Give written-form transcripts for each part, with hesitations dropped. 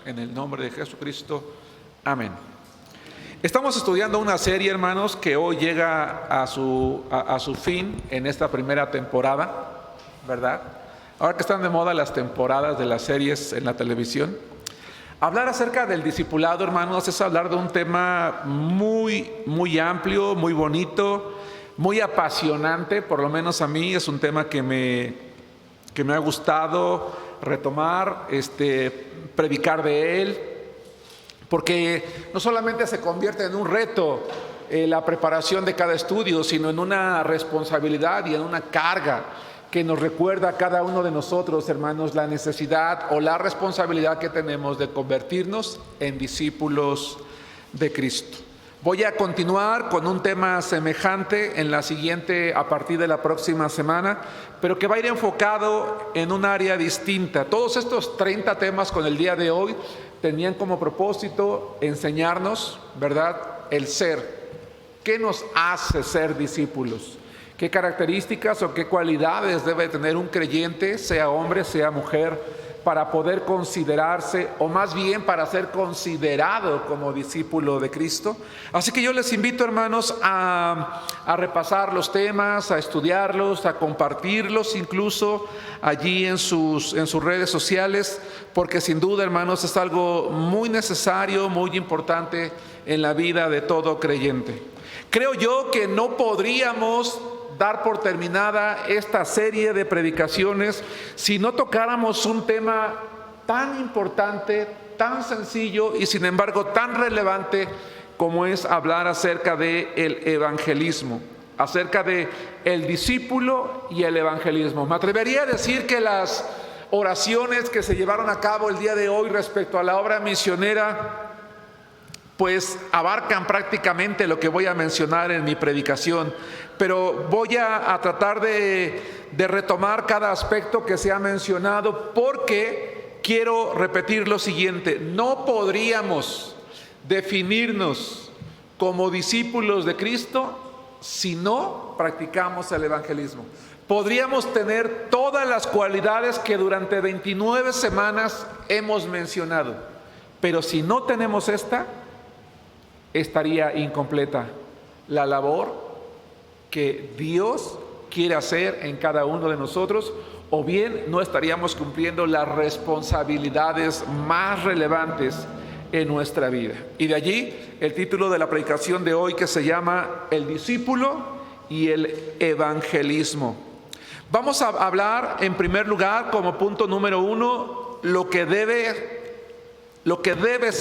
en el nombre de Jesucristo. Amén. Estamos estudiando una serie, hermanos, que hoy llega a su fin en esta primera temporada, ¿verdad? Ahora que están de moda las temporadas de las series en la televisión. Hablar acerca del discipulado, hermanos, es hablar de un tema muy amplio, muy bonito, muy apasionante. Por lo menos a mí es un tema que me ha gustado retomar, predicar de él, porque no solamente se convierte en un reto la preparación de cada estudio, sino en una responsabilidad y en una carga que nos recuerda a cada uno de nosotros, hermanos, la necesidad o la responsabilidad que tenemos de convertirnos en discípulos de Cristo. Voy a continuar con un tema semejante en la siguiente, a partir de la próxima semana, pero que va a ir enfocado en un área distinta. Todos estos 30 temas con el día de hoy tenían como propósito enseñarnos, ¿verdad?, el ser. ¿Qué nos hace ser discípulos? ¿Qué características o qué cualidades debe tener un creyente, sea hombre, sea mujer, para poder considerarse, o más bien para ser considerado como discípulo de Cristo? Así que yo les invito, hermanos, a repasar los temas, a estudiarlos, a compartirlos incluso allí en sus redes sociales, porque sin duda, hermanos, es algo muy necesario, muy importante en la vida de todo creyente. Creo yo que no podríamos dar por terminada esta serie de predicaciones si no tocáramos un tema tan importante, tan sencillo y sin embargo tan relevante como es hablar acerca del evangelismo, acerca de el discípulo y el evangelismo. Me atrevería a decir que las oraciones que se llevaron a cabo el día de hoy respecto a la obra misionera pues abarcan prácticamente lo que voy a mencionar en mi predicación, pero voy a tratar de retomar cada aspecto que se ha mencionado, porque quiero repetir lo siguiente: no podríamos definirnos como discípulos de Cristo si no practicamos el evangelismo. Podríamos tener todas las cualidades que durante 29 semanas hemos mencionado, pero si no tenemos esta, estaría incompleta la labor que Dios quiere hacer en cada uno de nosotros, o bien no estaríamos cumpliendo las responsabilidades más relevantes en nuestra vida. Y de allí el título de la predicación de hoy, que se llama El discípulo y el evangelismo. Vamos a hablar en primer lugar, como punto número 1, lo que debes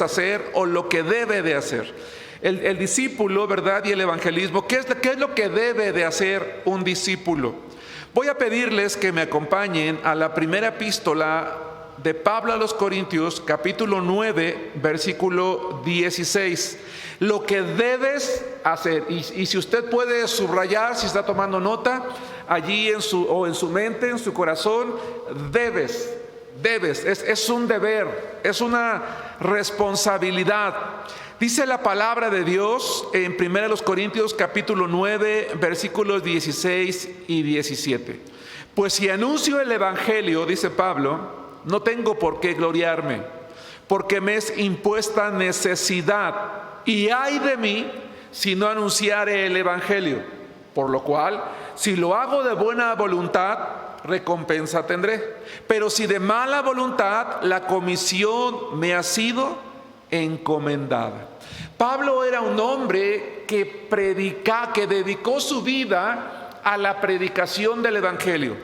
hacer o lo que debe de hacer. El discípulo, ¿verdad?, y el evangelismo. ¿Qué es lo que debe de hacer un discípulo? Voy a pedirles que me acompañen a la primera epístola de Pablo a los Corintios, capítulo 9, versículo 16. Lo que debes hacer, y si usted puede subrayar, si está tomando nota, allí en su mente, en su corazón, debes, es un deber, es una responsabilidad. Dice la palabra de Dios en 1 Corintios capítulo 9, versículos 16 y 17. Pues si anuncio el evangelio, dice Pablo, no tengo por qué gloriarme, porque me es impuesta necesidad, y ay de mí si no anunciare el evangelio. Por lo cual, si lo hago de buena voluntad, recompensa tendré. Pero si de mala voluntad, la comisión me ha sido encomendada. Pablo era un hombre que dedicó su vida a la predicación del evangelio,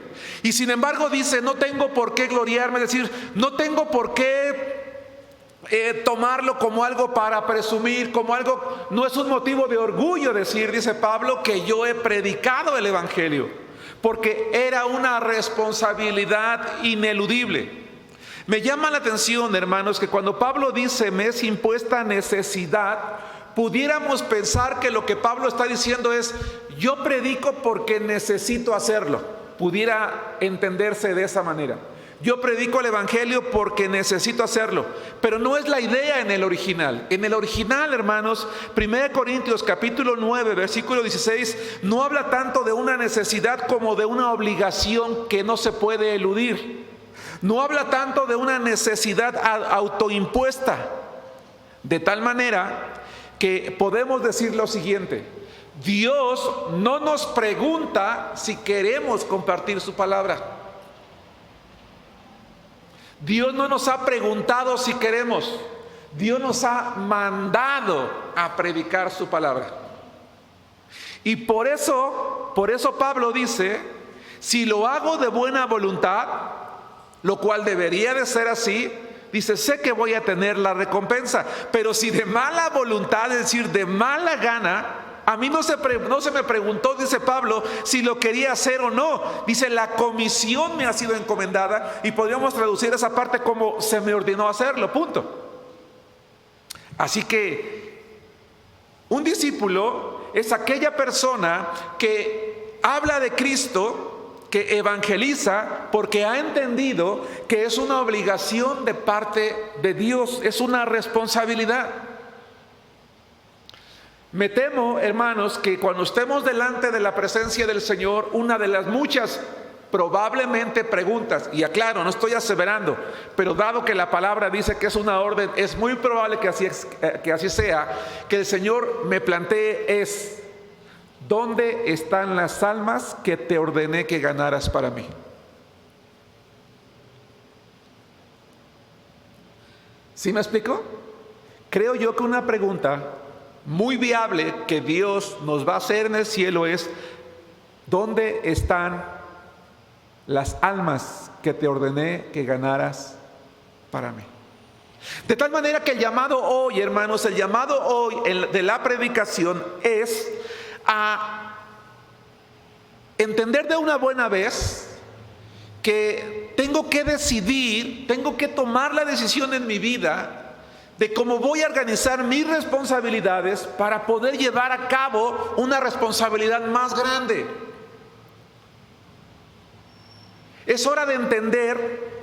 y sin embargo dice: no tengo por qué gloriarme, es decir, no tengo por qué tomarlo como algo para presumir, como algo, no es un motivo de orgullo decir, dice Pablo, que yo he predicado el evangelio, porque era una responsabilidad ineludible. Me llama la atención, hermanos, que cuando Pablo dice me es impuesta necesidad, pudiéramos pensar que lo que Pablo está diciendo es: yo predico porque necesito hacerlo. Pudiera entenderse de esa manera. Yo predico el evangelio porque necesito hacerlo, pero no es la idea en el original. En el original, hermanos, 1 Corintios capítulo 9, versículo 16, no habla tanto de una necesidad como de una obligación que no se puede eludir. No habla tanto de una necesidad autoimpuesta, de tal manera que podemos decir lo siguiente: Dios no nos pregunta si queremos compartir su palabra. Dios no nos ha preguntado si queremos. Dios nos ha mandado a predicar su palabra. Y por eso Pablo dice: si lo hago de buena voluntad, lo cual debería de ser así, dice, sé que voy a tener la recompensa. Pero si de mala voluntad, es decir, de mala gana, a mí no se me preguntó, dice Pablo, si lo quería hacer o no. Dice, la comisión me ha sido encomendada, y podríamos traducir esa parte como se me ordenó hacerlo, punto. Así que un discípulo es aquella persona que habla de Cristo, que evangeliza, porque ha entendido que es una obligación de parte de Dios, es una responsabilidad. Me temo, hermanos, que cuando estemos delante de la presencia del Señor, una de las muchas probablemente preguntas, y aclaro, no estoy aseverando, pero dado que la palabra dice que es una orden, es muy probable que así sea, que el Señor me plantee es: ¿dónde están las almas que te ordené que ganaras para mí? ¿Sí me explico? Creo yo que una pregunta muy viable que Dios nos va a hacer en el cielo es: ¿dónde están las almas que te ordené que ganaras para mí? De tal manera que el llamado hoy, hermanos, el llamado hoy de la predicación es a entender de una buena vez que tengo que decidir, tengo que tomar la decisión en mi vida de cómo voy a organizar mis responsabilidades para poder llevar a cabo una responsabilidad más grande. Es hora de entender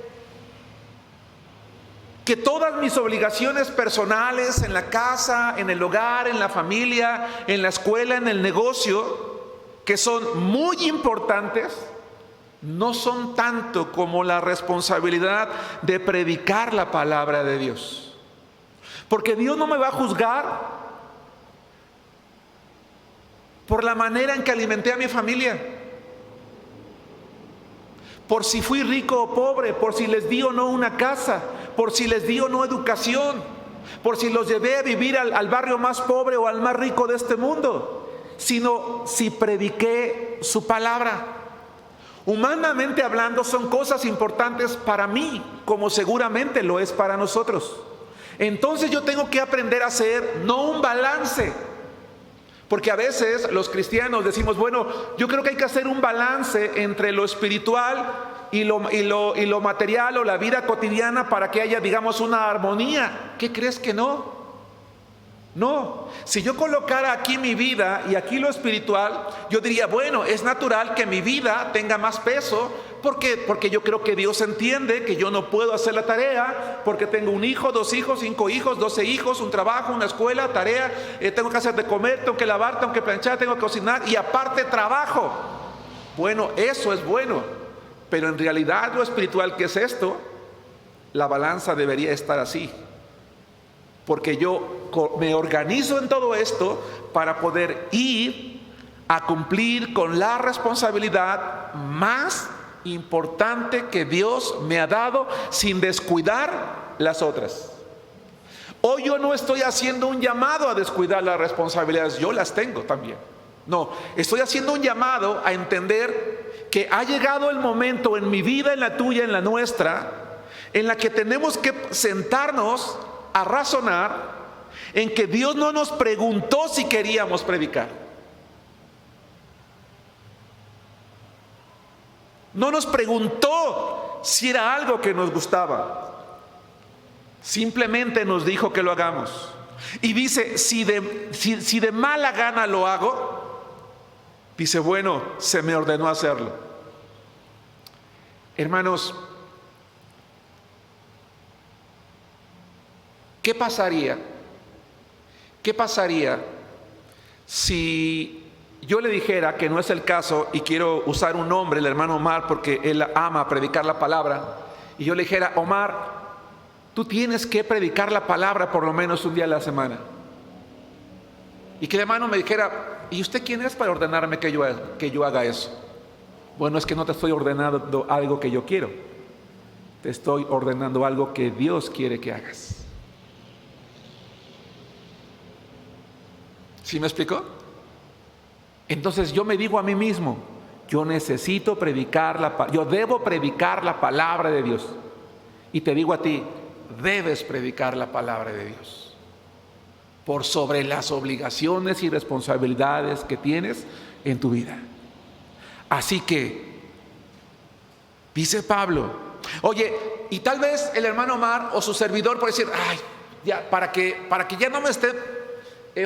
que todas mis obligaciones personales en la casa, en el hogar, en la familia, en la escuela, en el negocio, que son muy importantes, no son tanto como la responsabilidad de predicar la palabra de Dios. Porque Dios no me va a juzgar por la manera en que alimenté a mi familia, por si fui rico o pobre, por si les di o no una casa, por si les di o no educación, por si los llevé a vivir al barrio más pobre o al más rico de este mundo, sino si prediqué su palabra. Humanamente hablando, son cosas importantes para mí, como seguramente lo es para nosotros. Entonces yo tengo que aprender a hacer no un balance, porque a veces los cristianos decimos, bueno, yo creo que hay que hacer un balance entre lo espiritual y lo material o la vida cotidiana para que haya, digamos, una armonía. ¿Qué crees que no? No. Si yo colocara aquí mi vida y aquí lo espiritual, yo diría, bueno, es natural que mi vida tenga más peso, porque yo creo que Dios entiende que yo no puedo hacer la tarea, porque tengo un hijo, 2 hijos, 5 hijos, 12 hijos, un trabajo, una escuela, tarea, tengo que hacer de comer, tengo que lavar, tengo que planchar, tengo que cocinar y aparte trabajo. Bueno, eso es bueno, pero en realidad lo espiritual, ¿qué es esto? La balanza debería estar así, porque yo me organizo en todo esto para poder ir a cumplir con la responsabilidad más importante que Dios me ha dado, sin descuidar las otras. Hoy yo no estoy haciendo un llamado a descuidar las responsabilidades, yo las tengo también. No, estoy haciendo un llamado a entender que ha llegado el momento en mi vida, en la tuya, en la nuestra, en la que tenemos que sentarnos a razonar en que Dios no nos preguntó si queríamos predicar. No nos preguntó si era algo que nos gustaba. Simplemente nos dijo que lo hagamos. Y dice, si de mala gana lo hago, dice, bueno, se me ordenó hacerlo. Hermanos, ¿qué pasaría? ¿Qué pasaría si yo le dijera, que no es el caso, y quiero usar un nombre, el hermano Omar, porque él ama predicar la palabra, y yo le dijera: Omar, tú tienes que predicar la palabra por lo menos un día a la semana. Y que el hermano me dijera: ¿y usted quién es para ordenarme que yo haga eso? Bueno, es que no te estoy ordenando algo que yo quiero, te estoy ordenando algo que Dios quiere que hagas. ¿Sí me explicó? Entonces yo me digo a mí mismo: yo necesito predicar yo debo predicar la palabra de Dios. Y te digo a ti: debes predicar la palabra de Dios por sobre las obligaciones y responsabilidades que tienes en tu vida. Así que dice Pablo: oye, y tal vez el hermano Omar o su servidor puede decir: ay, ya, para que ya no me esté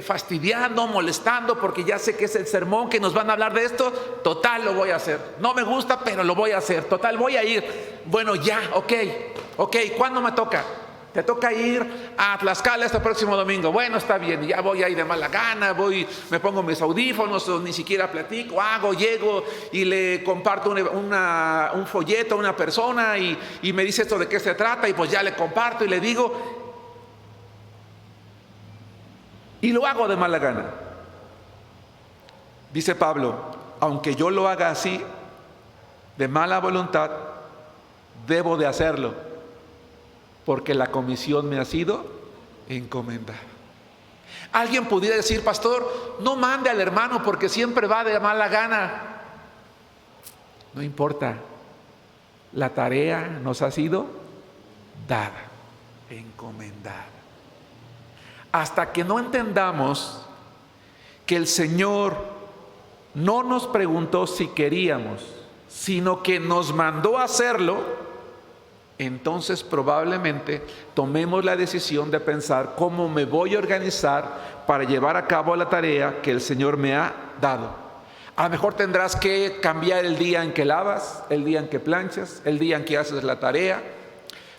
fastidiando, molestando, porque ya sé que es el sermón que nos van a hablar de esto, total lo voy a hacer. No me gusta, pero lo voy a hacer. Total, voy a ir. Bueno, ya, ok, ¿cuándo me toca? Te toca ir a Tlaxcala este próximo domingo. Bueno, está bien, ya voy ahí de mala gana, me pongo mis audífonos, o ni siquiera platico, llego y le comparto un folleto a una persona y me dice esto de qué se trata, y pues ya le comparto y le digo, y lo hago de mala gana. Dice Pablo: aunque yo lo haga así, de mala voluntad, debo de hacerlo, porque la comisión me ha sido encomendada. Alguien pudiera decir: pastor, no mande al hermano porque siempre va de mala gana. No importa, la tarea nos ha sido dada, encomendada. Hasta que no entendamos que el Señor no nos preguntó si queríamos, sino que nos mandó a hacerlo, entonces probablemente tomemos la decisión de pensar: ¿cómo me voy a organizar para llevar a cabo la tarea que el Señor me ha dado? A lo mejor tendrás que cambiar el día en que lavas, el día en que planchas, el día en que haces la tarea,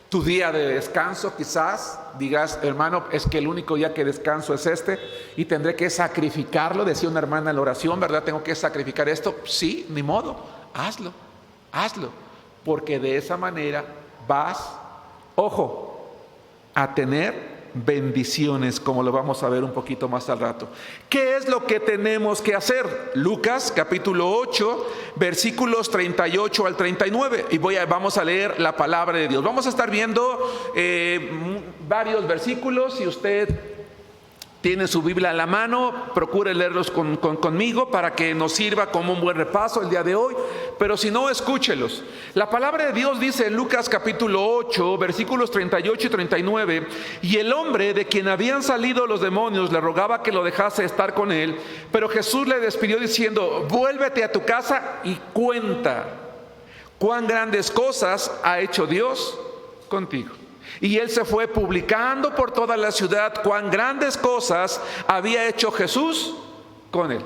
tu día de descanso. Quizás digas: hermano, es que el único día que descanso es este y tendré que sacrificarlo. Decía una hermana en la oración, ¿verdad? Tengo que sacrificar esto. Sí, ni modo, hazlo, porque de esa manera vas, ojo, a tener bendiciones, como lo vamos a ver un poquito más al rato. ¿Qué es lo que tenemos que hacer? Lucas capítulo 8 versículos 38 al 39, y vamos a leer la palabra de Dios. Vamos a estar viendo varios versículos. Si usted tiene su Biblia a la mano, procure leerlos conmigo para que nos sirva como un buen repaso el día de hoy. Pero si no, escúchelos. La palabra de Dios dice en Lucas capítulo 8 versículos 38 y 39: y el hombre de quien habían salido los demonios le rogaba que lo dejase estar con él, pero Jesús le despidió diciendo: vuélvete a tu casa y cuenta cuán grandes cosas ha hecho Dios contigo. Y él se fue publicando por toda la ciudad cuán grandes cosas había hecho Jesús con él.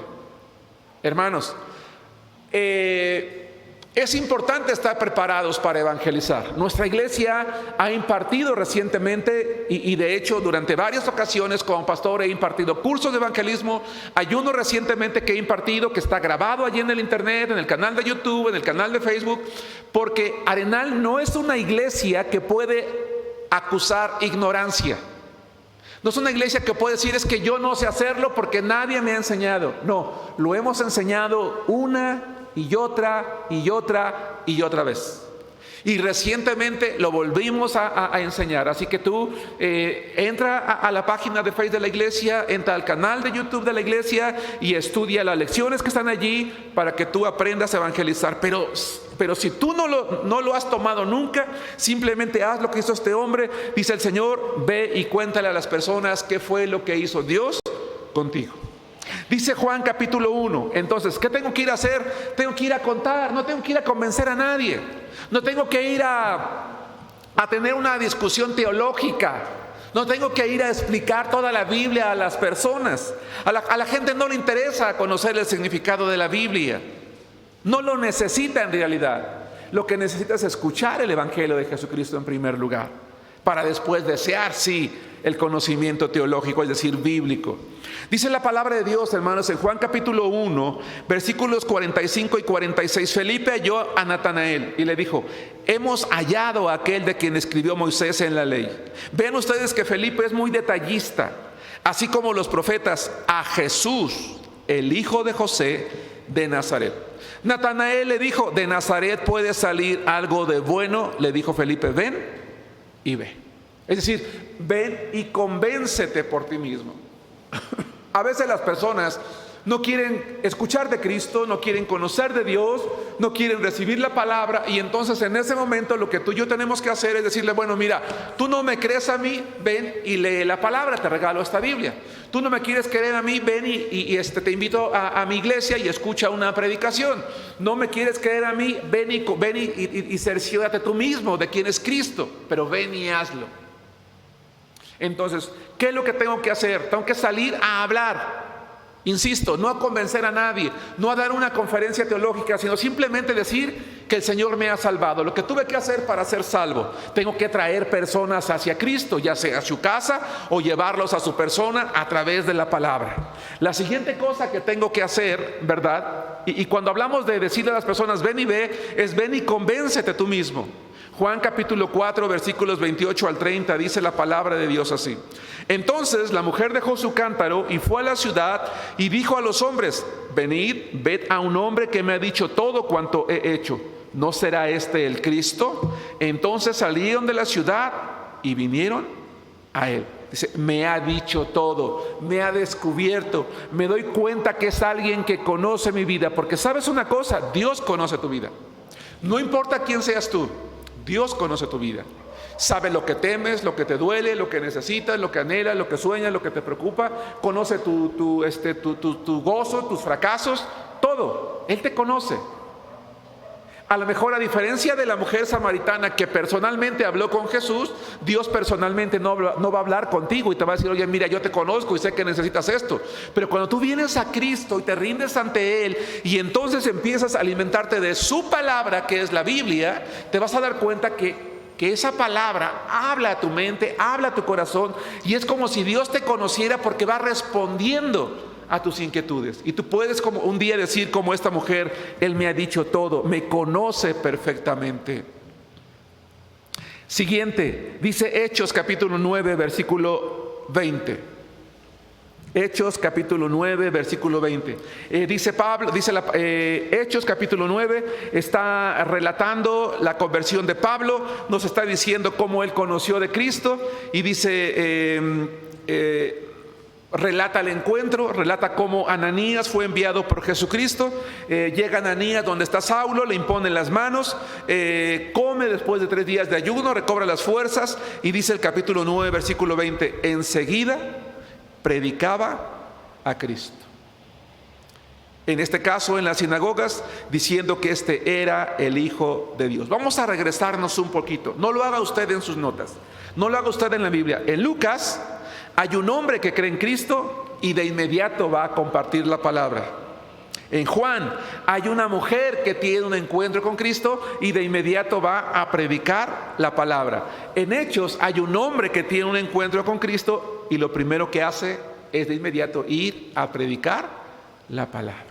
Hermanos, es importante estar preparados para evangelizar. Nuestra iglesia ha impartido recientemente, y de hecho durante varias ocasiones como pastor he impartido cursos de evangelismo. Hay uno recientemente que he impartido, que está grabado allí en el internet, en el canal de YouTube, en el canal de Facebook, porque Arenal no es una iglesia que puede acusar ignorancia. No es una iglesia que puede decir: es que yo no sé hacerlo porque nadie me ha enseñado. No, lo hemos enseñado una y otra vez. Y recientemente lo volvimos a enseñar. Así que tú entra a la página de Facebook de la iglesia, entra al canal de YouTube de la iglesia y estudia las lecciones que están allí para que tú aprendas a evangelizar. Pero si tú no lo has tomado nunca, simplemente haz lo que hizo este hombre. Dice el Señor: ve y cuéntale a las personas qué fue lo que hizo Dios contigo. Dice Juan capítulo 1, entonces, ¿qué tengo que ir a hacer? Tengo que ir a contar, no tengo que ir a convencer a nadie. No tengo que ir a tener una discusión teológica. No tengo que ir a explicar toda la Biblia a las personas. A la gente no le interesa conocer el significado de la Biblia. No lo necesita en realidad. Lo que necesita es escuchar el Evangelio de Jesucristo en primer lugar. para después desear, sí, el conocimiento teológico, es decir, bíblico. Dice la palabra de Dios, hermanos, en Juan capítulo 1, versículos 45 y 46, Felipe halló a Natanael y le dijo: hemos hallado a aquel de quien escribió Moisés en la ley. Vean ustedes que Felipe es muy detallista, así como los profetas, a Jesús, el hijo de José de Nazaret. Natanael le dijo: de Nazaret puede salir algo de bueno. Le dijo Felipe: ven y ve. Es decir, ven y convéncete por ti mismo. A veces las personas no quieren escuchar de Cristo, no quieren conocer de Dios, no quieren recibir la palabra, y entonces en ese momento lo que tú y yo tenemos que hacer es decirle: bueno, mira, tú no me crees a mí, ven y lee la palabra, te regalo esta Biblia. Tú no me quieres creer a mí, ven y te invito a mi iglesia y escucha una predicación. No me quieres creer a mí, ven y cerciórate tú mismo de quién es Cristo, pero ven y hazlo. Entonces, ¿qué es lo que tengo que hacer? Tengo que salir a hablar. Insisto, no a convencer a nadie, no a dar una conferencia teológica, sino simplemente decir que el Señor me ha salvado. Lo que tuve que hacer para ser salvo: tengo que traer personas hacia Cristo, ya sea a su casa o llevarlos a su persona a través de la palabra. La siguiente cosa que tengo que hacer, ¿verdad? Y cuando hablamos de decirle a las personas ven y ve, es ven y convéncete tú mismo. Juan capítulo 4, versículos 28 al 30, dice la palabra de Dios así: entonces la mujer dejó su cántaro y fue a la ciudad y dijo a los hombres: venid, ved a un hombre que me ha dicho todo cuanto he hecho. ¿No será este el Cristo? Entonces salieron de la ciudad y vinieron a él. Dice: me ha dicho todo, me ha descubierto, me doy cuenta que es alguien que conoce mi vida. Porque sabes una cosa, Dios conoce tu vida. No importa quién seas tú, Dios conoce tu vida. Sabe lo que temes, lo que te duele, lo que necesitas, lo que anhelas, lo que sueñas, lo que te preocupa. Conoce tu gozo, tus fracasos, todo. Él te conoce. A lo mejor, a diferencia de la mujer samaritana que personalmente habló con Jesús, Dios personalmente no va a hablar contigo y te va a decir: oye, mira, yo te conozco y sé que necesitas esto. Pero cuando tú vienes a Cristo y te rindes ante Él y entonces empiezas a alimentarte de su palabra, que es la Biblia, te vas a dar cuenta que esa palabra habla a tu mente, habla a tu corazón, y es como si Dios te conociera, porque va respondiendo a tus inquietudes. Y tú puedes como un día decir como esta mujer: Él me ha dicho todo, me conoce perfectamente. Siguiente, dice Hechos capítulo 9, versículo 20. Hechos capítulo 9, versículo 20. Dice Pablo, Hechos capítulo 9 está relatando la conversión de Pablo, nos está diciendo cómo él conoció de Cristo, y dice, relata el encuentro, relata cómo Ananías fue enviado por Jesucristo. Llega Ananías donde está Saulo, le impone las manos, come después de 3 días de ayuno, recobra las fuerzas, y dice el capítulo 9, versículo 20: enseguida predicaba a Cristo. En este caso en las sinagogas, diciendo que este era el Hijo de Dios. Vamos a regresarnos un poquito. No lo haga usted en sus notas, no lo haga usted en la Biblia. En Lucas hay un hombre que cree en Cristo y de inmediato va a compartir la palabra. En Juan hay una mujer que tiene un encuentro con Cristo y de inmediato va a predicar la palabra. En Hechos hay un hombre que tiene un encuentro con Cristo y lo primero que hace es de inmediato ir a predicar la palabra.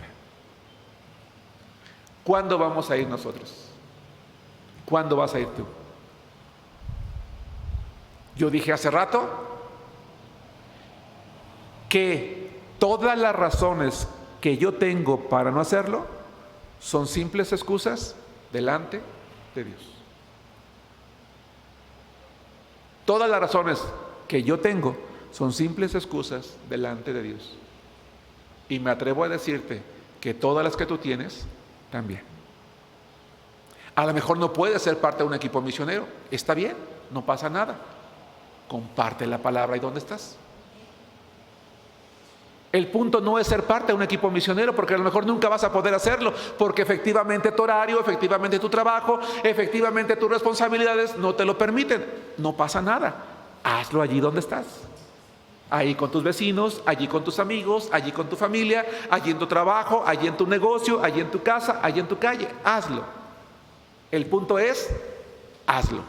¿Cuándo vamos a ir nosotros? ¿Cuándo vas a ir tú? Yo dije hace rato que todas las razones que yo tengo para no hacerlo son simples excusas delante de Dios. Todas las razones que yo tengo son simples excusas delante de Dios. Y me atrevo a decirte que todas las que tú tienes también. A lo mejor no puedes ser parte de un equipo misionero. Está bien, no pasa nada. Comparte la palabra ahí donde estás. El punto no es ser parte de un equipo misionero, porque a lo mejor nunca vas a poder hacerlo, porque efectivamente tu horario, efectivamente tu trabajo, efectivamente tus responsabilidades no te lo permiten. No pasa nada. Hazlo allí donde estás. Ahí con tus vecinos, allí con tus amigos, allí con tu familia, allí en tu trabajo, allí en tu negocio, allí en tu casa, allí en tu calle. Hazlo. El punto es, hazlo.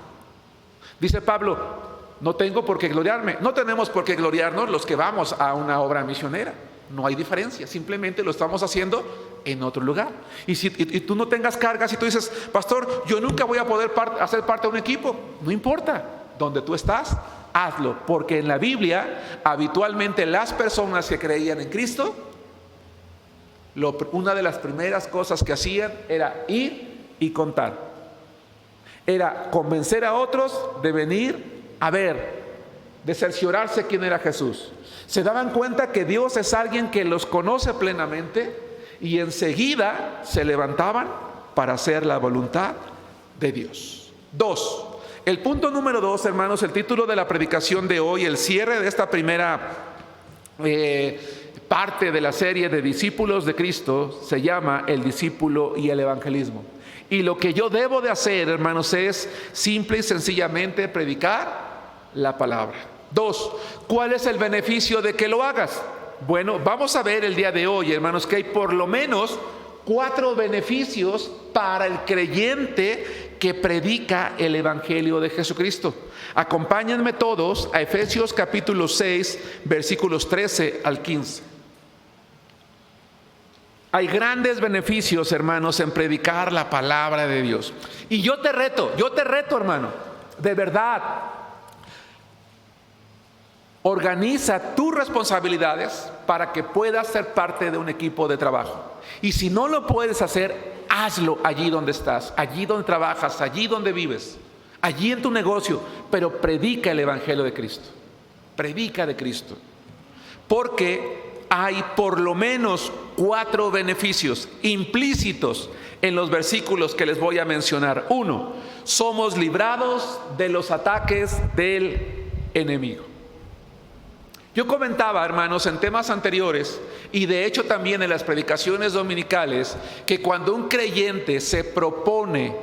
Dice Pablo: No tengo por qué gloriarme. No tenemos por qué gloriarnos los que vamos a una obra misionera. No hay diferencia, simplemente lo estamos haciendo en otro lugar. Y tú no tengas cargas y tú dices, pastor, yo nunca voy a poder hacer parte de un equipo. No importa, donde tú estás, hazlo. Porque en la Biblia, habitualmente las personas que creían en Cristo, una de las primeras cosas que hacían era ir y contar. Era convencer a otros de venir a ver, de cerciorarse quién era Jesús. Se daban cuenta que Dios es alguien que los conoce plenamente y enseguida se levantaban para hacer la voluntad de Dios. 2. El punto número 2, hermanos, el título de la predicación de hoy, el cierre de esta primera parte de la serie de discípulos de Cristo, se llama el discípulo y el evangelismo. Y lo que yo debo de hacer, hermanos, es simple y sencillamente predicar la palabra. 2. ¿Cuál es el beneficio de que lo hagas? Bueno, vamos a ver el día de hoy, hermanos, que hay por lo menos 4 beneficios para el creyente que predica el evangelio de Jesucristo. Acompáñenme todos a Efesios capítulo 6, versículos 13 al 15. Hay grandes beneficios, hermanos, en predicar la palabra de Dios. Y yo te reto, hermano, de verdad, organiza tus responsabilidades para que puedas ser parte de un equipo de trabajo. Y si no lo puedes hacer, hazlo allí donde estás, allí donde trabajas, allí donde vives, allí en tu negocio, pero predica el evangelio de Cristo. Predica de Cristo. Porque hay por lo menos 4 beneficios implícitos en los versículos que les voy a mencionar. 1. Somos librados de los ataques del enemigo. Yo comentaba, hermanos, en temas anteriores y de hecho también en las predicaciones dominicales, que cuando un creyente se propone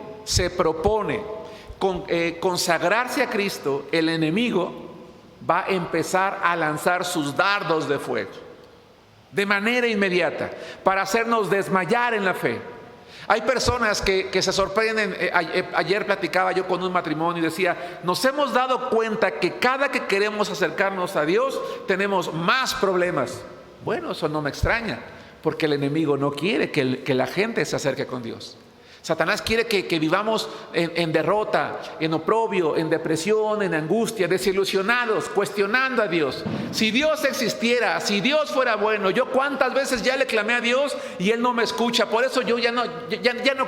consagrarse a Cristo, el enemigo va a empezar a lanzar sus dardos de fuego de manera inmediata para hacernos desmayar en la fe. Hay personas que se sorprenden. Ayer platicaba yo con un matrimonio y decía, nos hemos dado cuenta que cada que queremos acercarnos a Dios tenemos más problemas. Bueno, eso no me extraña, porque el enemigo no quiere que la gente se acerque con Dios. Satanás quiere que vivamos en derrota, en oprobio, en depresión, en angustia, desilusionados, cuestionando a Dios. Si Dios existiera, si Dios fuera bueno, yo cuántas veces ya le clamé a Dios y Él no me escucha. Por eso yo ya no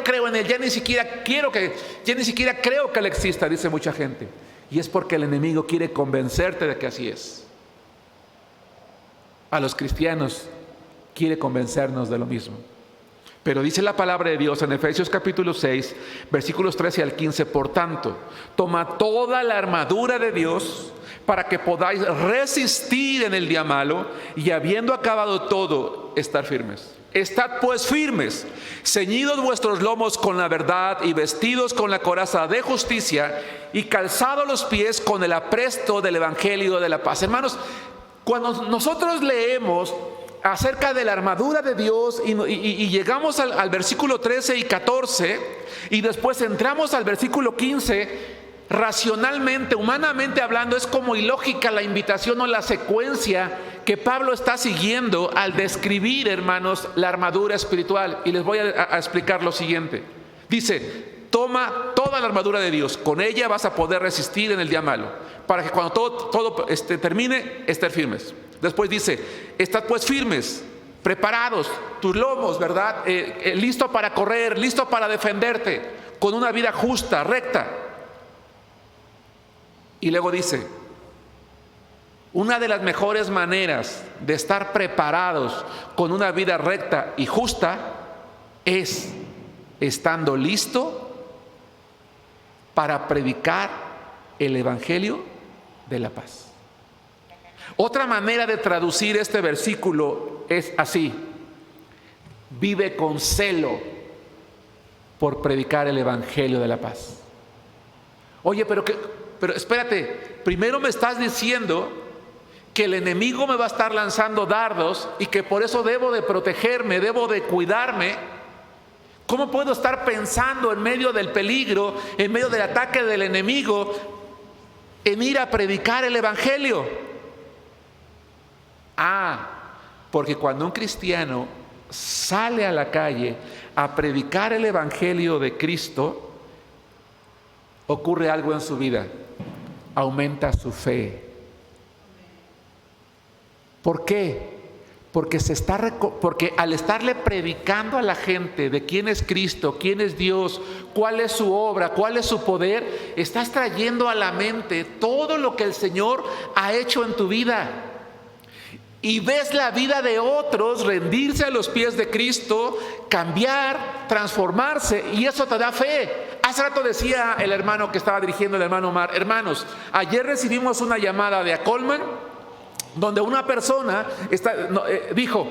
creo en Él, ya ni siquiera creo que Él exista, dice mucha gente. Y es porque el enemigo quiere convencerte de que así es. A los cristianos quiere convencernos de lo mismo. Pero dice la palabra de Dios en Efesios capítulo 6, versículos 13 al 15, por tanto, toma toda la armadura de Dios para que podáis resistir en el día malo y habiendo acabado todo, estar firmes. Estad pues firmes, ceñidos vuestros lomos con la verdad y vestidos con la coraza de justicia y calzados los pies con el apresto del evangelio de la paz. Hermanos, cuando nosotros leemos acerca de la armadura de Dios y llegamos al versículo 13 y 14 y después entramos al versículo 15, racionalmente, humanamente hablando, es como ilógica la invitación o la secuencia que Pablo está siguiendo al describir, hermanos, la armadura espiritual. Y les voy a explicar lo siguiente. Dice, toma toda la armadura de Dios, con ella vas a poder resistir en el día malo, para que cuando todo termine, estén firmes. Después dice, estad pues firmes, preparados, tus lomos, ¿verdad? Listo para correr, listo para defenderte, con una vida justa, recta. Y luego dice, una de las mejores maneras de estar preparados con una vida recta y justa es estando listo para predicar el evangelio de la paz. Otra manera de traducir este versículo es así: vive con celo por predicar el evangelio de la paz. Oye, pero espérate, primero me estás diciendo que el enemigo me va a estar lanzando dardos y que por eso debo de protegerme, debo de cuidarme. ¿Cómo puedo estar pensando en medio del peligro, en medio del ataque del enemigo, en ir a predicar el evangelio? Porque cuando un cristiano sale a la calle a predicar el evangelio de Cristo, ocurre algo en su vida: aumenta su fe. ¿Por qué? Porque al estarle predicando a la gente de quién es Cristo, quién es Dios, cuál es su obra, cuál es su poder, estás trayendo a la mente todo lo que el Señor ha hecho en tu vida. Y ves la vida de otros rendirse a los pies de Cristo, cambiar, transformarse, y eso te da fe. Hace rato decía el hermano que estaba dirigiendo, el hermano Omar: hermanos, ayer recibimos una llamada de Acolman, donde una persona dijo: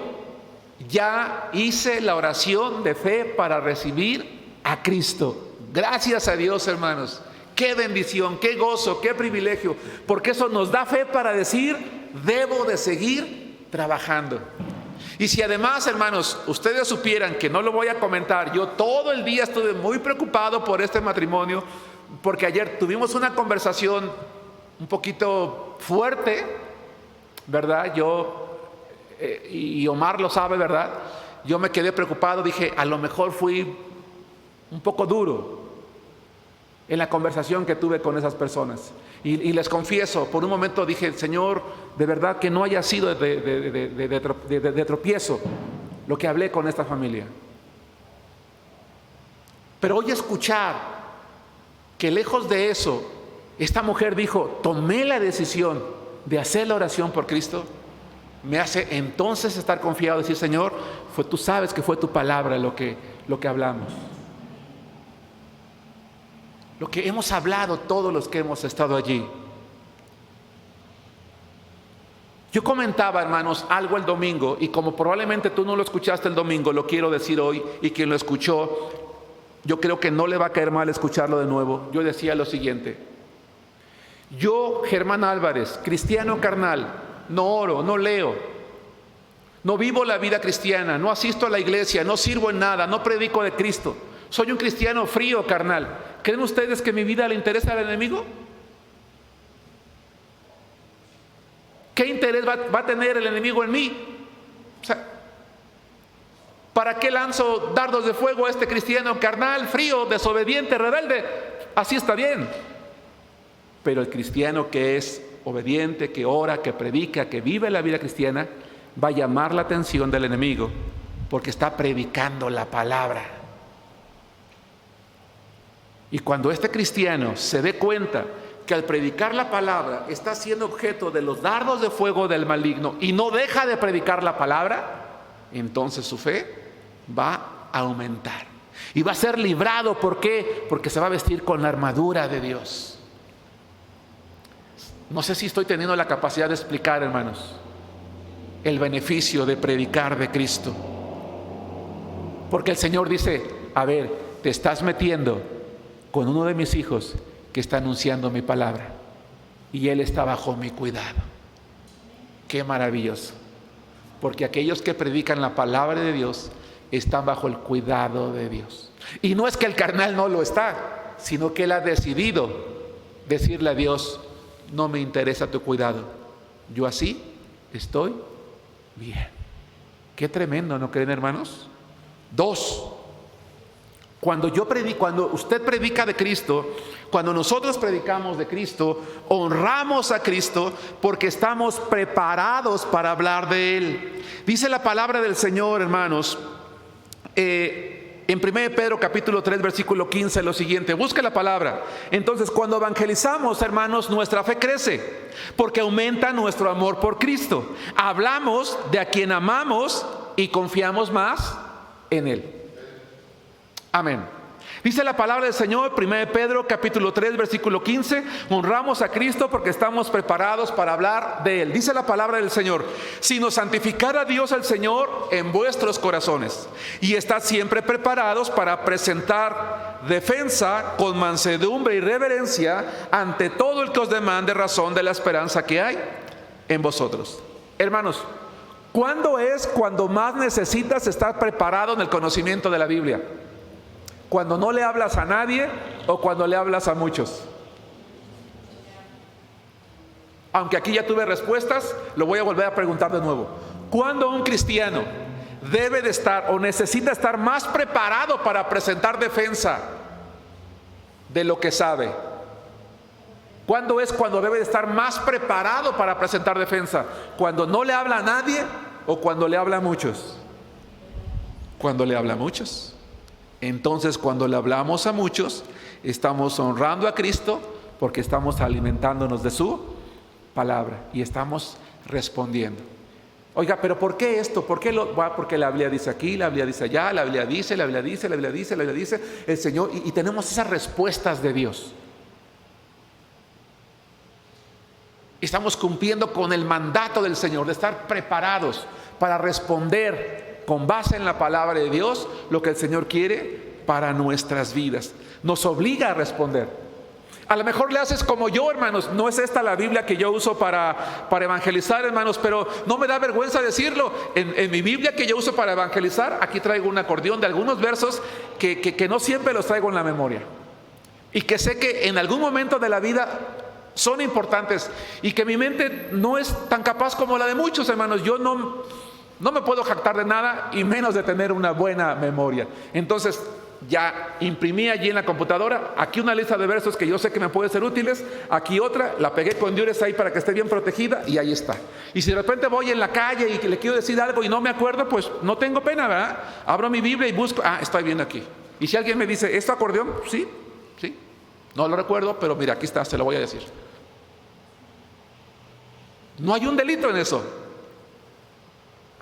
ya hice la oración de fe para recibir a Cristo. Gracias a Dios, hermanos. Qué bendición, qué gozo, qué privilegio, porque eso nos da fe para decir: debo de seguir trabajando. Y si además, hermanos, ustedes supieran, que no lo voy a comentar, yo todo el día estuve muy preocupado por este matrimonio, porque ayer tuvimos una conversación un poquito fuerte, ¿verdad? Y Omar lo sabe, ¿verdad? Yo me quedé preocupado, dije: a lo mejor fui un poco duro en la conversación que tuve con esas personas. Y les confieso, por un momento dije: Señor, de verdad que no haya sido de tropiezo lo que hablé con esta familia. Pero hoy escuchar que lejos de eso, esta mujer dijo: tomé la decisión de hacer la oración por Cristo, me hace entonces estar confiado, decir: Señor, tú sabes que fue tu palabra lo que hablamos, lo que hemos hablado todos los que hemos estado allí. Yo comentaba, hermanos, algo el domingo, y como probablemente tú no lo escuchaste el domingo, lo quiero decir hoy, y quien lo escuchó, yo creo que no le va a caer mal escucharlo de nuevo. Yo decía lo siguiente: yo, Germán Álvarez, cristiano carnal, no oro, no leo, no vivo la vida cristiana, no asisto a la iglesia, no sirvo en nada, no predico de Cristo. Soy un cristiano frío, carnal. ¿Creen ustedes que mi vida le interesa al enemigo? ¿Qué interés va a tener el enemigo en mí? O sea, ¿para qué lanzo dardos de fuego a este cristiano carnal, frío, desobediente, rebelde? Así está bien. Pero el cristiano que es obediente, que ora, que predica, que vive la vida cristiana, va a llamar la atención del enemigo, porque está predicando la palabra. Y cuando este cristiano se dé cuenta que al predicar la palabra está siendo objeto de los dardos de fuego del maligno y no deja de predicar la palabra, entonces su fe va a aumentar y va a ser librado. ¿Por qué? Porque se va a vestir con la armadura de Dios. No sé si estoy teniendo la capacidad de explicar, hermanos, el beneficio de predicar de Cristo. Porque el Señor dice: a ver, te estás metiendo con uno de mis hijos que está anunciando mi palabra, y él está bajo mi cuidado. Qué maravilloso, porque aquellos que predican la palabra de Dios están bajo el cuidado de Dios. Y no es que el carnal no lo está, sino que él ha decidido decirle a Dios: no me interesa tu cuidado, yo así estoy bien. Qué tremendo, ¿no creen, hermanos? 2, cuando usted predica de Cristo, cuando nosotros predicamos de Cristo, honramos a Cristo porque estamos preparados para hablar de Él. Dice la palabra del Señor, hermanos, en 1 Pedro capítulo 3 versículo 15, lo siguiente: busque la palabra. Entonces, cuando evangelizamos, hermanos, nuestra fe crece porque aumenta nuestro amor por Cristo. Hablamos de a quien amamos y confiamos más en Él. Amén. Dice la palabra del Señor, 1 Pedro capítulo 3 versículo 15: honramos a Cristo porque estamos preparados para hablar de Él. Dice la palabra del Señor: sino santificar a Dios el Señor en vuestros corazones, y estad siempre preparados para presentar defensa con mansedumbre y reverencia ante todo el que os demande razón de la esperanza que hay en vosotros. Hermanos, ¿cuándo es cuando más necesitas estar preparado en el conocimiento de la Biblia? ¿Cuando no le hablas a nadie o cuando le hablas a muchos? Aunque aquí ya tuve respuestas, lo voy a volver a preguntar de nuevo. ¿Cuándo un cristiano debe de estar o necesita estar más preparado para presentar defensa de lo que sabe? ¿Cuándo es cuando debe de estar más preparado para presentar defensa? ¿Cuando no le habla a nadie o cuando le habla a muchos? Cuando le habla a muchos. Entonces, cuando le hablamos a muchos, estamos honrando a Cristo porque estamos alimentándonos de su palabra y estamos respondiendo. Oiga, pero ¿por qué esto? ¿Por qué porque la Biblia dice aquí, la Biblia dice allá, la Biblia dice, la Biblia dice, la Biblia dice, la Biblia dice, el Señor, y tenemos esas respuestas de Dios. Estamos cumpliendo con el mandato del Señor de estar preparados para responder con base en la palabra de Dios lo que el Señor quiere para nuestras vidas. Nos obliga a responder. A lo mejor le haces como yo, hermanos. No es esta la Biblia que yo uso para evangelizar, hermanos, pero no me da vergüenza decirlo. En mi Biblia que yo uso para evangelizar, aquí traigo un acordeón de algunos versos que no siempre los traigo en la memoria. Y que sé que en algún momento de la vida son importantes y que mi mente no es tan capaz como la de muchos, hermanos. Yo no me puedo jactar de nada y menos de tener una buena memoria. Entonces ya imprimí allí en la computadora, aquí una lista de versos que yo sé que me pueden ser útiles, aquí otra, la pegué con diures ahí para que esté bien protegida y ahí está. Y si de repente voy en la calle y que le quiero decir algo y no me acuerdo, pues no tengo pena, ¿verdad? Abro mi Biblia y busco, estoy bien aquí. Y si alguien me dice, ¿esto acordeón? Sí, no lo recuerdo, pero mira, aquí está, se lo voy a decir. No hay un delito en eso.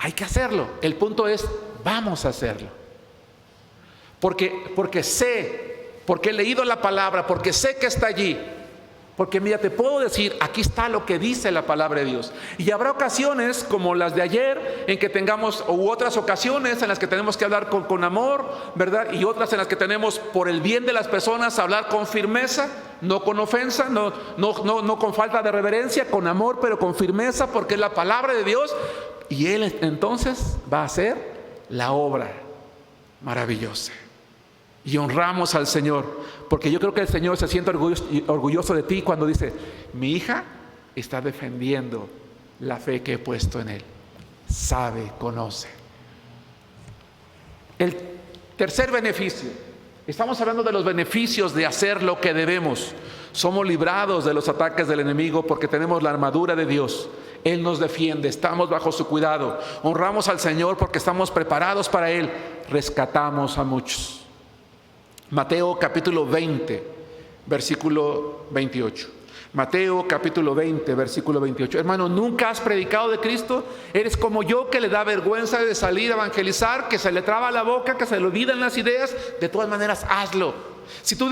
Hay que hacerlo. El punto es, vamos a hacerlo. Porque sé, porque he leído la palabra, porque sé que está allí. Porque mira, te puedo decir, aquí está lo que dice la palabra de Dios. Y habrá ocasiones como las de ayer, en que tengamos, u otras ocasiones en las que tenemos que hablar con amor, ¿verdad? Y otras en las que tenemos, por el bien de las personas, hablar con firmeza, no con ofensa, no con falta de reverencia, con amor, pero con firmeza, porque es la palabra de Dios. Y Él entonces va a hacer la obra maravillosa. Y honramos al Señor, porque yo creo que el Señor se siente orgulloso de ti cuando dice, mi hija está defendiendo la fe que he puesto en Él. Sabe, conoce. El tercer beneficio, estamos hablando de los beneficios de hacer lo que debemos. Somos librados de los ataques del enemigo porque tenemos la armadura de Dios. Él nos defiende, estamos bajo su cuidado. Honramos al Señor porque estamos preparados para Él. Rescatamos a muchos. Mateo capítulo 20, versículo 28. Mateo capítulo 20, versículo 28. Hermano, ¿nunca has predicado de Cristo? ¿Eres como yo, que le da vergüenza de salir a evangelizar, que se le traba la boca, que se le olvidan las ideas? De todas maneras, hazlo. Si tú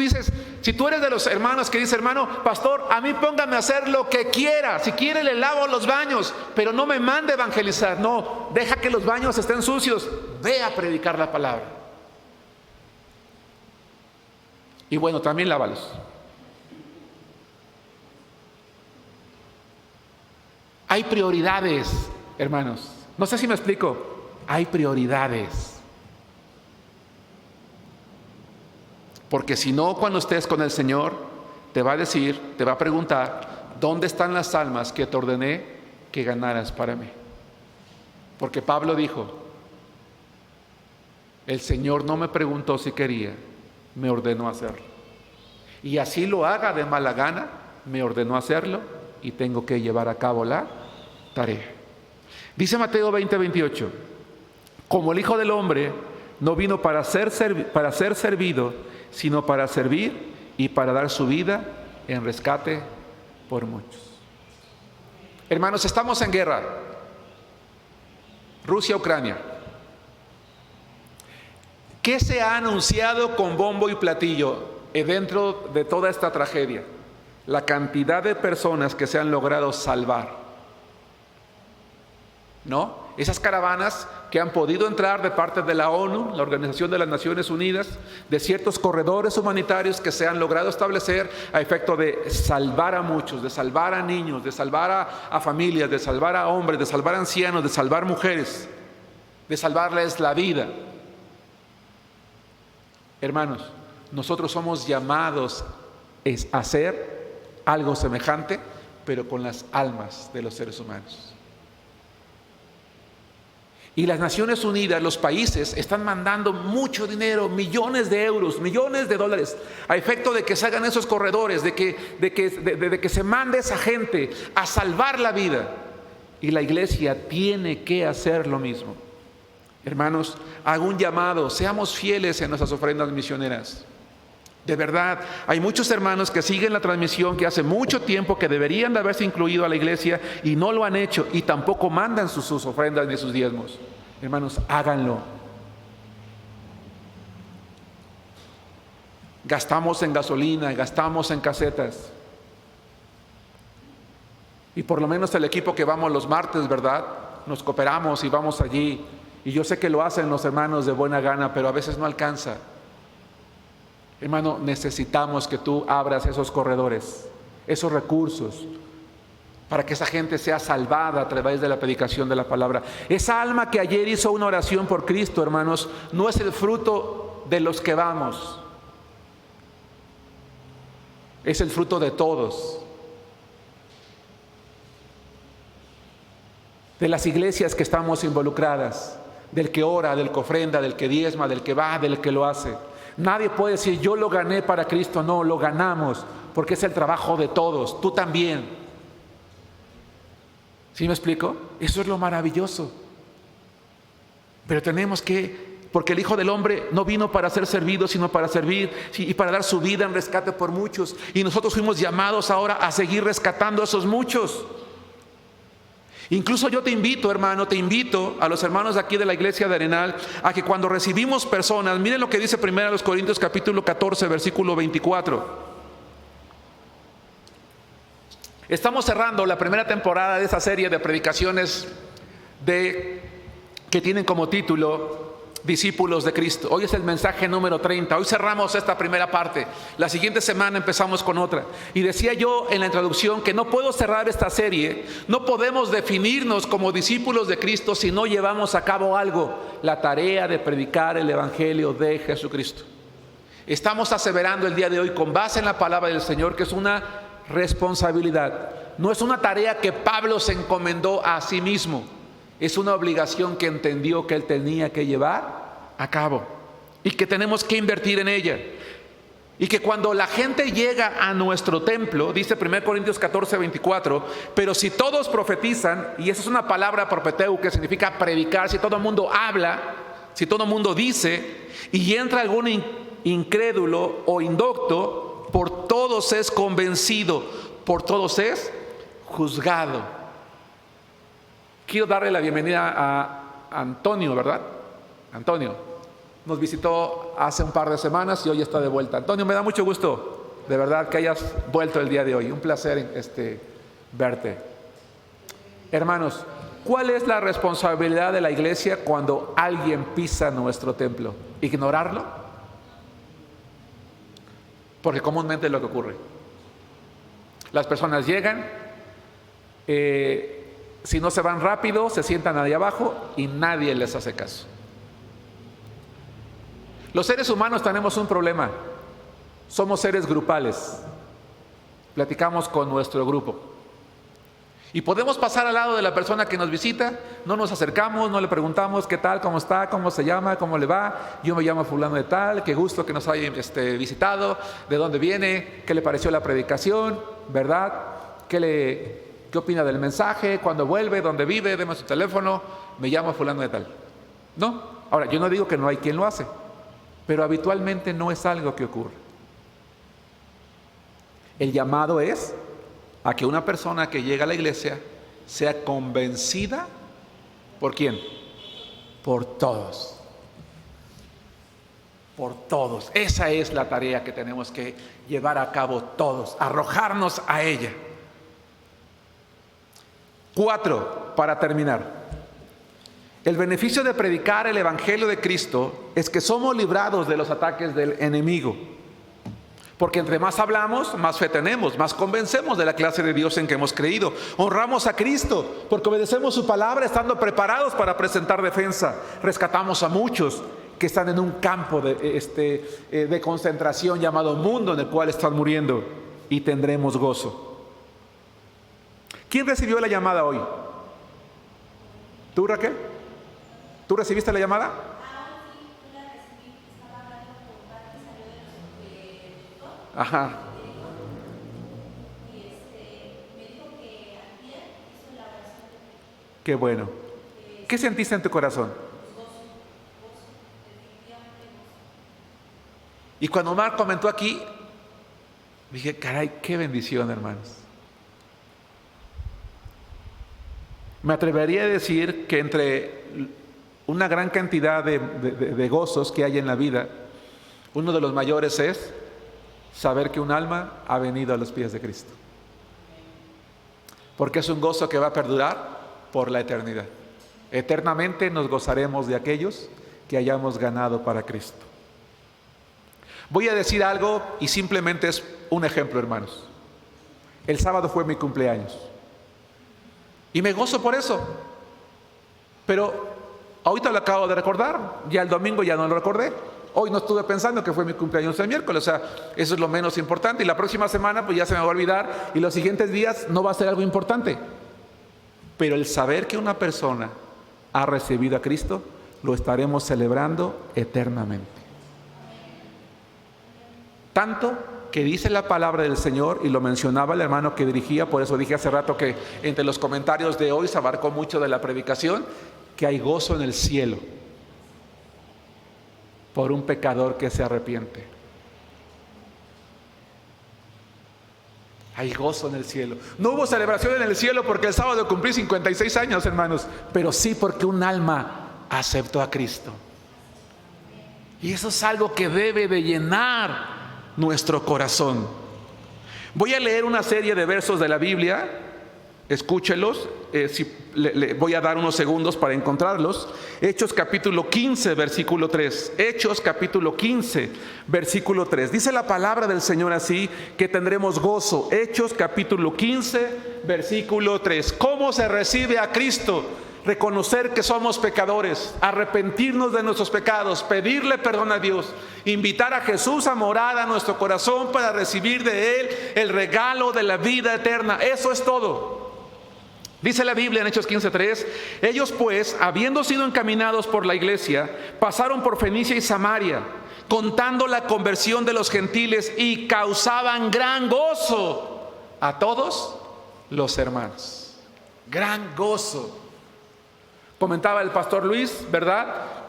eres de los hermanos que dice, hermano, pastor, a mí póngame a hacer lo que quiera. Si quiere le lavo los baños, pero no me mande a evangelizar. No, deja que los baños estén sucios. Ve a predicar la palabra. Y bueno, también lávalos. Hay prioridades, hermanos. No sé si me explico. Hay prioridades. Porque si no, cuando estés con el Señor, te va a decir, te va a preguntar, ¿dónde están las almas que te ordené que ganaras para mí? Porque Pablo dijo, el Señor no me preguntó si quería, me ordenó hacerlo. Y así lo haga de mala gana, me ordenó hacerlo y tengo que llevar a cabo la tarea. Dice Mateo 20, 28, como el Hijo del Hombre no vino para ser servido, sino para servir y para dar su vida en rescate por muchos. Hermanos, estamos en guerra. Rusia-Ucrania. ¿Qué se ha anunciado con bombo y platillo dentro de toda esta tragedia? La cantidad de personas que se han logrado salvar, ¿no? Esas caravanas que han podido entrar de parte de la ONU, la Organización de las Naciones Unidas, de ciertos corredores humanitarios que se han logrado establecer a efecto de salvar a muchos, de salvar a niños, de salvar a familias, de salvar a hombres, de salvar a ancianos, de salvar mujeres, de salvarles la vida. Hermanos, nosotros somos llamados a hacer algo semejante, pero con las almas de los seres humanos. Y las Naciones Unidas, los países, están mandando mucho dinero, millones de euros, millones de dólares, a efecto de que se hagan esos corredores, de que se mande esa gente a salvar la vida. Y la iglesia tiene que hacer lo mismo. Hermanos, hago un llamado, seamos fieles en nuestras ofrendas misioneras. De verdad, hay muchos hermanos que siguen la transmisión que hace mucho tiempo que deberían de haberse incluido a la iglesia y no lo han hecho y tampoco mandan sus ofrendas ni sus diezmos. Hermanos, háganlo. Gastamos en gasolina, gastamos en casetas. Y por lo menos el equipo que vamos los martes, ¿verdad? Nos cooperamos y vamos allí. Y yo sé que lo hacen los hermanos de buena gana, pero a veces no alcanza. Hermano, necesitamos que tú abras esos corredores, esos recursos, para que esa gente sea salvada a través de la predicación de la palabra. Esa alma que ayer hizo una oración por Cristo, hermanos, no es el fruto de los que vamos, es el fruto de todos. De las iglesias que estamos involucradas, del que ora, del que ofrenda, del que diezma, del que va, del que lo hace. Nadie puede decir, yo lo gané para Cristo. No, lo ganamos, porque es el trabajo de todos, tú también. ¿Sí me explico? Eso es lo maravilloso. Pero tenemos que, porque el Hijo del Hombre no vino para ser servido, sino para servir y para dar su vida en rescate por muchos. Y nosotros fuimos llamados ahora a seguir rescatando a esos muchos. Incluso yo te invito, hermano, te invito a los hermanos aquí de la iglesia de Arenal a que cuando recibimos personas, miren lo que dice 1 Corintios capítulo 14, versículo 24. Estamos cerrando la primera temporada de esa serie de predicaciones que tienen como título Discípulos de Cristo. Hoy es el mensaje número 30. Hoy cerramos esta primera parte. La siguiente semana empezamos con otra. Y decía yo en la introducción que no puedo cerrar esta serie, no podemos definirnos como discípulos de Cristo si no llevamos a cabo algo, la tarea de predicar el Evangelio de Jesucristo. Estamos aseverando el día de hoy con base en la palabra del Señor que es una responsabilidad. No es una tarea que Pablo se encomendó a sí mismo. Es una obligación que entendió que él tenía que llevar a cabo y que tenemos que invertir en ella. Y que cuando la gente llega a nuestro templo, dice 1 Corintios 14, 24, pero si todos profetizan, y esa es una palabra propeteu que significa predicar, si todo el mundo habla, si todo el mundo dice, y entra algún incrédulo o indocto, por todos es convencido, por todos es juzgado. Quiero darle la bienvenida a Antonio, ¿verdad? Antonio nos visitó hace un par de semanas y hoy está de vuelta. Antonio, me da mucho gusto, de verdad, que hayas vuelto el día de hoy. Un placer verte. Hermanos, ¿cuál es la responsabilidad de la iglesia cuando alguien pisa nuestro templo? ¿Ignorarlo? Porque comúnmente es lo que ocurre. Las personas llegan, si no se van rápido, se sientan ahí abajo y nadie les hace caso. Los seres humanos tenemos un problema. Somos seres grupales. Platicamos con nuestro grupo. Y podemos pasar al lado de la persona que nos visita, no nos acercamos, no le preguntamos qué tal, cómo está, cómo se llama, cómo le va. Yo me llamo fulano de tal, qué gusto que nos haya visitado, de dónde viene, qué le pareció la predicación, ¿verdad? ¿Qué opina del mensaje? ¿Cuándo vuelve? ¿Dónde vive? Deme su teléfono. Me llamo fulano de tal. ¿No? Ahora, yo no digo que no hay quien lo hace, pero habitualmente no es algo que ocurre. El llamado es a que una persona que llega a la iglesia sea convencida. ¿Por quién? Por todos. Por todos. Esa es la tarea que tenemos que llevar a cabo todos, arrojarnos a ella. 4, para terminar. El beneficio de predicar el Evangelio de Cristo es que somos librados de los ataques del enemigo. Porque entre más hablamos, más fe tenemos, más convencemos de la clase de Dios en que hemos creído. Honramos a Cristo porque obedecemos su palabra estando preparados para presentar defensa. Rescatamos a muchos que están en un campo de concentración llamado mundo, en el cual están muriendo, y tendremos gozo. ¿Quién recibió la llamada hoy? ¿Tú, Raquel? ¿Tú recibiste la llamada? Ajá. Qué bueno. ¿Qué sentiste en tu corazón? Y cuando Omar comentó aquí, dije, caray, qué bendición, hermanos. Me atrevería a decir que entre una gran cantidad de gozos que hay en la vida, uno de los mayores es saber que un alma ha venido a los pies de Cristo. Porque es un gozo que va a perdurar por la eternidad. Eternamente nos gozaremos de aquellos que hayamos ganado para Cristo. Voy a decir algo y simplemente es un ejemplo, hermanos. El sábado fue mi cumpleaños y me gozo por eso. Pero ahorita lo acabo de recordar, ya el domingo ya no lo recordé. Hoy no estuve pensando que fue mi cumpleaños el miércoles, o sea, eso es lo menos importante. Y la próxima semana pues ya se me va a olvidar y los siguientes días no va a ser algo importante. Pero el saber que una persona ha recibido a Cristo, lo estaremos celebrando eternamente. Tanto que dice la palabra del Señor, y lo mencionaba el hermano que dirigía, por eso dije hace rato que entre los comentarios de hoy se abarcó mucho de la predicación, que hay gozo en el cielo por un pecador que se arrepiente. Hay gozo en el cielo. No hubo celebración en el cielo porque el sábado cumplí 56 años, hermanos, pero sí porque un alma aceptó a Cristo. Y eso es algo que debe de llenar nuestro corazón. Voy a leer una serie de versos de la Biblia, escúchelos, voy a dar unos segundos para encontrarlos. Hechos capítulo 15, versículo 3. Hechos capítulo 15, versículo 3. Dice la palabra del Señor así, que tendremos gozo. Hechos capítulo 15, versículo 3. ¿Cómo se recibe a Cristo? Reconocer que somos pecadores, arrepentirnos de nuestros pecados, pedirle perdón a Dios, invitar a Jesús a morar a nuestro corazón para recibir de Él el regalo de la vida eterna. Eso es todo. Dice la Biblia en Hechos 15:3, ellos pues, habiendo sido encaminados por la iglesia, pasaron por Fenicia y Samaria, contando la conversión de los gentiles, y causaban gran gozo a todos los hermanos. Gran gozo. Comentaba el pastor Luis, ¿verdad?,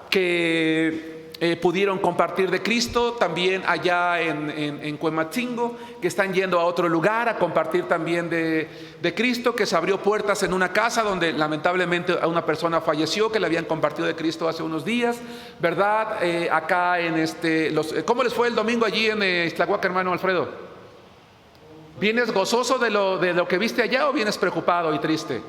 que pudieron compartir de Cristo también allá en Cuematzingo, que están yendo a otro lugar a compartir también de Cristo, que se abrió puertas en una casa donde lamentablemente una persona falleció, que le habían compartido de Cristo hace unos días, ¿verdad? Acá en ¿cómo les fue el domingo allí en Ixtlahuaca, hermano Alfredo? ¿Vienes gozoso de lo que viste allá o vienes preocupado y triste?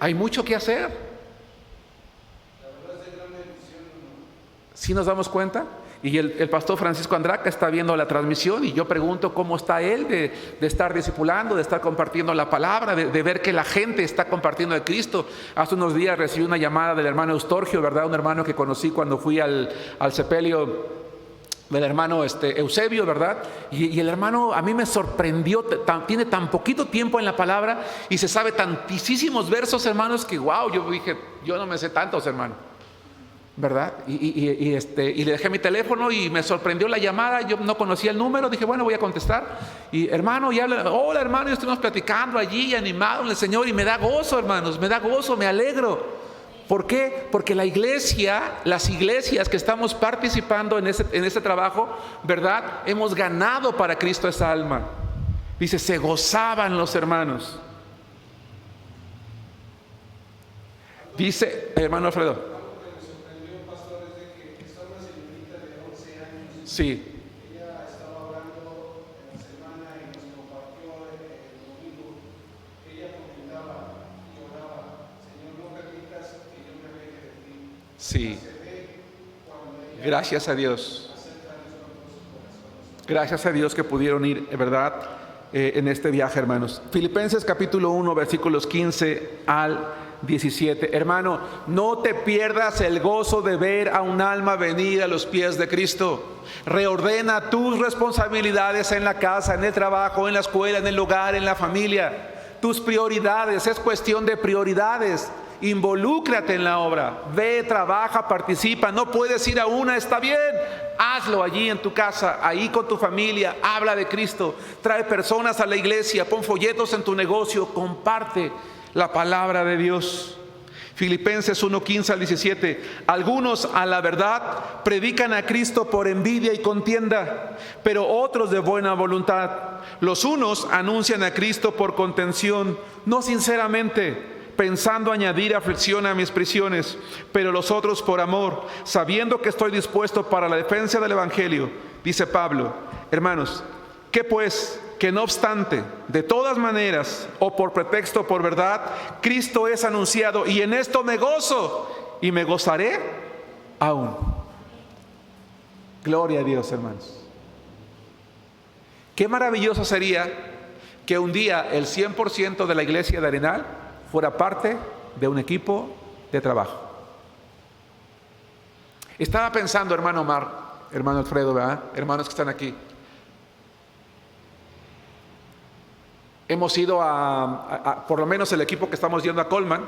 Hay mucho que hacer. ¿Sí nos damos cuenta? Y el pastor Francisco Andraca está viendo la transmisión y yo pregunto cómo está él de estar discipulando, de estar compartiendo la palabra, de ver que la gente está compartiendo de Cristo. Hace unos días recibí una llamada del hermano Eustorgio, ¿verdad? Un hermano que conocí cuando fui al sepelio del hermano Eusebio, ¿verdad? Y el hermano a mí me sorprendió, tiene tan poquito tiempo en la palabra y se sabe tantísimos versos, hermanos, que wow, yo dije, yo no me sé tantos, hermano, ¿verdad? Y le dejé mi teléfono y me sorprendió la llamada, yo no conocía el número, dije, bueno, voy a contestar. Y hermano, y habla, hola hermano, y estuvimos platicando allí, animados en el Señor, y me da gozo, hermanos, me da gozo, me alegro. ¿Por qué? Porque la iglesia, las iglesias que estamos participando en ese trabajo, ¿verdad?, hemos ganado para Cristo esa alma. Dice, se gozaban los hermanos. Dice, hermano Alfredo. Algo que me sorprendió, pastor, es de que está una señorita de 11 años. Sí. Ella estaba hablando en la semana y nos compartió el domingo. Ella comentaba y oraba, Señor, no permitas que yo me aleje de ti. Sí. Gracias a Dios. Gracias a Dios que pudieron ir, ¿verdad?, en este viaje, hermanos. Filipenses capítulo 1, versículos 15 al 17. Hermano, no te pierdas el gozo de ver a un alma venir a los pies de Cristo. Reordena tus responsabilidades en la casa, en el trabajo, en la escuela, en el hogar, en la familia. Tus prioridades, es cuestión de prioridades. Involúcrate en la obra, ve, trabaja, participa. No puedes ir a una, está bien, hazlo allí en tu casa, ahí con tu familia. Habla de Cristo, trae personas a la iglesia, pon folletos en tu negocio, comparte la palabra de Dios. Filipenses 1:15 al 17. Algunos, a la verdad, predican a Cristo por envidia y contienda, pero otros de buena voluntad. Los unos anuncian a Cristo por contención, no sinceramente, pensando añadir aflicción a mis prisiones, pero los otros por amor, sabiendo que estoy dispuesto para la defensa del Evangelio. Dice Pablo: hermanos, ¿qué pues? Que no obstante, de todas maneras, o por pretexto o por verdad, Cristo es anunciado, y en esto me gozo y me gozaré aún. Gloria a Dios, hermanos. Qué maravilloso sería que un día el 100% de la iglesia de Arenal fuera parte de un equipo de trabajo. Estaba pensando, hermano Omar, hermano Alfredo, ¿verdad? Hermanos que están aquí. Hemos ido por lo menos el equipo que estamos yendo a Colman,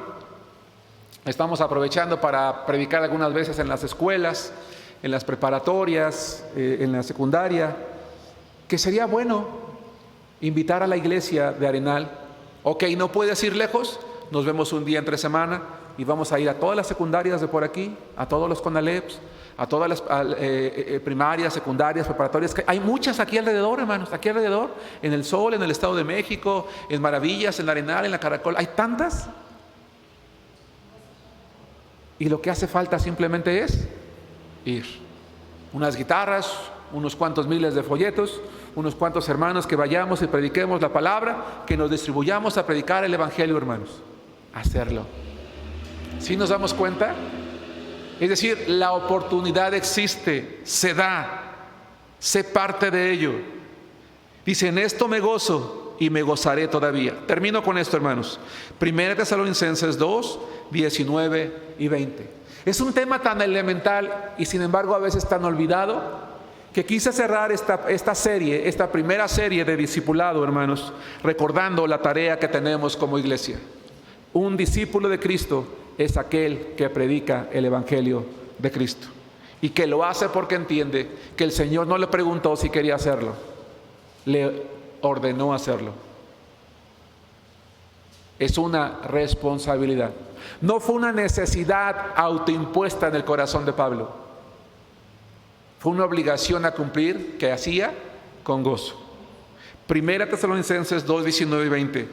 estamos aprovechando para predicar algunas veces en las escuelas, en las preparatorias, en la secundaria, que sería bueno invitar a la iglesia de Arenal. Ok, no puedes ir lejos, nos vemos un día entre semana y vamos a ir a todas las secundarias de por aquí, a todos los CONALEPs, a todas las primarias, secundarias, preparatorias. Hay muchas aquí alrededor, hermanos, aquí alrededor, en El Sol, en el Estado de México, en Maravillas, en la Arenal, en la Caracol. Hay tantas. Y lo que hace falta simplemente es ir. Unas guitarras, unos cuantos miles de folletos, unos cuantos hermanos que vayamos y prediquemos la palabra, que nos distribuyamos a predicar el Evangelio, hermanos. Hacerlo. ¿Sí nos damos cuenta? Es decir, la oportunidad existe, se da, sé parte de ello. Dice: en esto me gozo y me gozaré todavía. Termino con esto, hermanos. 1 Tesalonicenses 2, 19 y 20. Es un tema tan elemental y sin embargo a veces tan olvidado, que quise cerrar esta serie, esta primera serie de discipulado, hermanos, recordando la tarea que tenemos como iglesia. Un discípulo de Cristo es aquel que predica el Evangelio de Cristo y que lo hace porque entiende que el Señor no le preguntó si quería hacerlo, le ordenó hacerlo. Es una responsabilidad. No fue una necesidad autoimpuesta en el corazón de Pablo. Fue una obligación a cumplir que hacía con gozo. 1 Tesalonicenses 2, 19 y 20.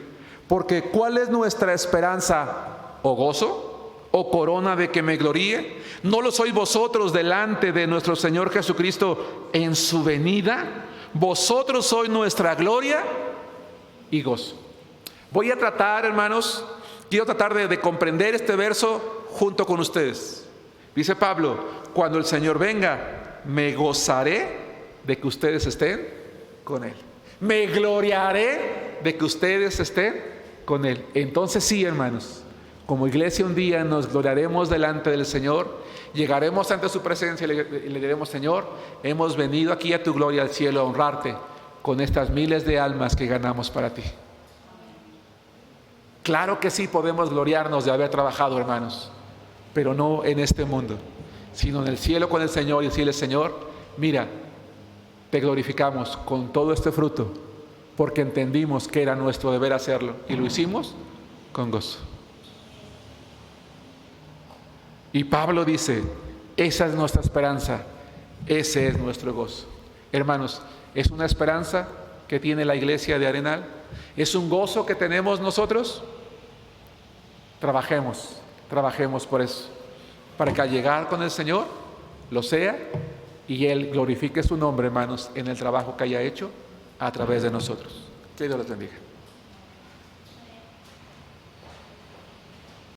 Porque ¿cuál es nuestra esperanza? ¿O gozo? ¿O corona de que me gloríe? ¿No lo sois vosotros delante de nuestro Señor Jesucristo en su venida? Vosotros sois nuestra gloria y gozo. Voy a tratar, hermanos, quiero tratar de comprender este verso junto con ustedes. Dice Pablo: cuando el Señor venga, me gozaré de que ustedes estén con Él. Me gloriaré de que ustedes estén con Él. Entonces sí, hermanos, como iglesia un día nos gloriaremos delante del Señor, llegaremos ante su presencia y le diremos: Señor, hemos venido aquí a tu gloria al cielo a honrarte con estas miles de almas que ganamos para ti. Claro que sí podemos gloriarnos de haber trabajado, hermanos, pero no en este mundo, sino en el cielo con el Señor, y decirle: Señor, mira, te glorificamos con todo este fruto, porque entendimos que era nuestro deber hacerlo y lo hicimos con gozo. Y Pablo dice: esa es nuestra esperanza, ese es nuestro gozo. Hermanos, es una esperanza que tiene la iglesia de Arenal, es un gozo que tenemos nosotros. Trabajemos por eso, para que al llegar con el Señor lo sea y Él glorifique su nombre, hermanos, en el trabajo que haya hecho a través de nosotros. Que Dios los bendiga.